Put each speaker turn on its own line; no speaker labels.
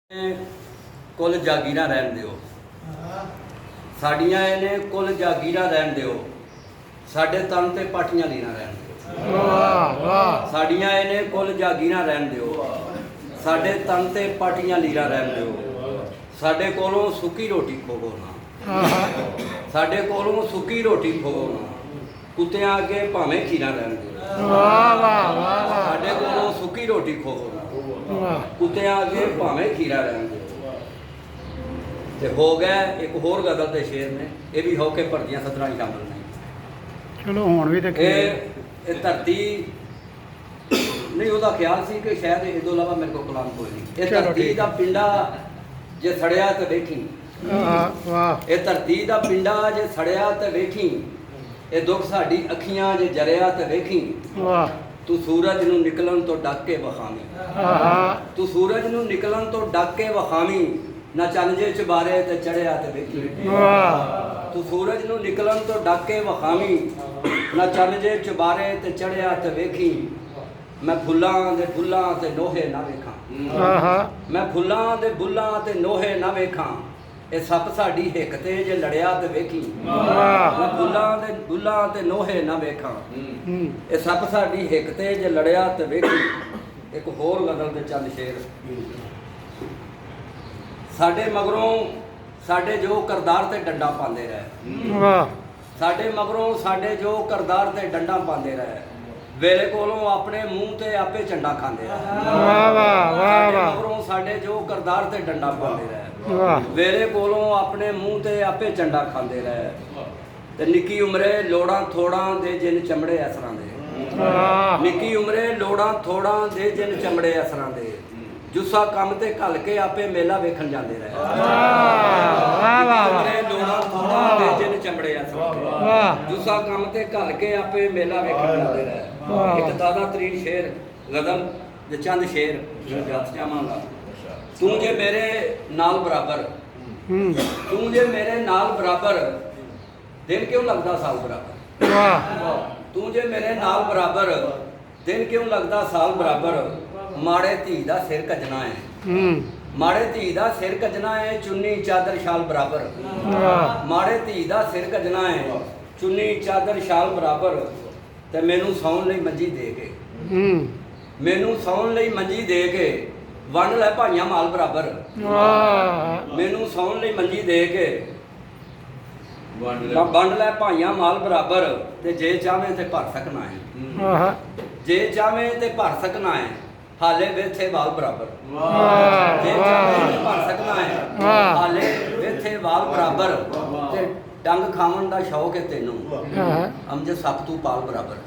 कुल जागीरा रहन दिओ साड़ियाँ इन्हें कुल जागीरा रहन दिओ साडे तन ते पाटियां लीना रहन दिओ साड़ियाँ इन्हें कुल जागीरा रहन दिओ साडे तन ते पाटियां लीना रहन दिओ साडे कोलों सुक्की रोटी खोवो ना साडे कोलों सुक्की रोटी खोवो ना कुत्तियां अगे भावें खीरा रहन दिओ साडे कोलों सुक्की रोटी खोवो ना कुत्तियां अगे भावें खीरा रहन दिओ ते हो गया एक होर गदल के शेर ने यह भी हो के भरदियां सदरां शामिल ने
चलो हुण भी
ये धरती नहीं वह ख्याल सी कि शायद इस इलावा मेरे को कलाम कोई नहीं। ये धरती का पिंडा जे सड़िया तो वेखी ये धरती का पिंडा जे सड़िया तो वेखी ये दुख साडी अखियां जे जरिया तो वेखी तू सूरज नूं निकलन तो डक के वखावी तू सूरज नूं निकलन तो डक के वखावी ना चंजे चबारे ते चढ़िया ते वेखी तू सूरज नूं निकलन तो डक के वखावी ना चंजे चबारे ते चढ़िया ते वेखी मैं फुल्लां दे बुल्लां ते नोहे ना वेखां मैं फुल्लां दे बुल्लां ते नोहे ना वेखां ये सप साडी हिक ते जे लड़िया ते वेखी मैं फुल्लां दे बुल्लां ते नोहे ना वेखां ये सप साडी हिक ते जे लड़िया ते वेखी। एक होर गदल दे चंद शेर साडे मगरों साडे जो करदार ते डंडा पांदे रहे साडे मगरों साडे जो करदार ते डंडा पांदे रहे वेले कोलों अपने मुंह ते आपे झंडा खांदे रहे मगरों साडे जो करदार ते डंडा पांदे रहे वेले कोलों अपने मुंह ते आपे झंडा खांदे रहे ते निक्की उमरे लोड़ां थोड़ां दे जिन चमड़े असरां दे निक्की उमरे लोड़ां थोड़ां दे जिन चमड़े असरां दे जुस्सा कम ते घल के आपे मेला वेखण जांदे रहे लोड़ां थोड़ां दे जिन चमड़े असरां दे जुस्सा कम ते घल के आपे मेला वेखण जांदे रहे। एक ताज़ा तरीन शेर गदल दे चंद शेर जत चाहांगा तू जे मेरे नाल बराबर तू जे मेरे नाल बराबर दिन क्यों लगदा साल बराबर तू जे मेरे नाल बराबर दिन क्यों लगदा साल बराबर माड़े धी दा सिर कजना है माड़े धी दा सिर कजना है चुन्नी चादर शाल बराबर माड़े धी दा सिर कजना है चुन्नी चादर शाल बराबर ते मैनू सौन लई मंजी दे के मैनू सौन लई मंजी दे के वंड लै भाइयां माल बराबर मैनू सौन लई मंजी दे के वंड लै भाइयां माल बराबर ते जे चाहे ते भर सकना है जे चाहे ते भर सकना है हाले वेथे वाल बराबर जे चाहे ते भर सकना है हाले वेथे वाल बराबर ते डंग खावन दा शौक है तेनू अमजे सब तू पाल बराबर।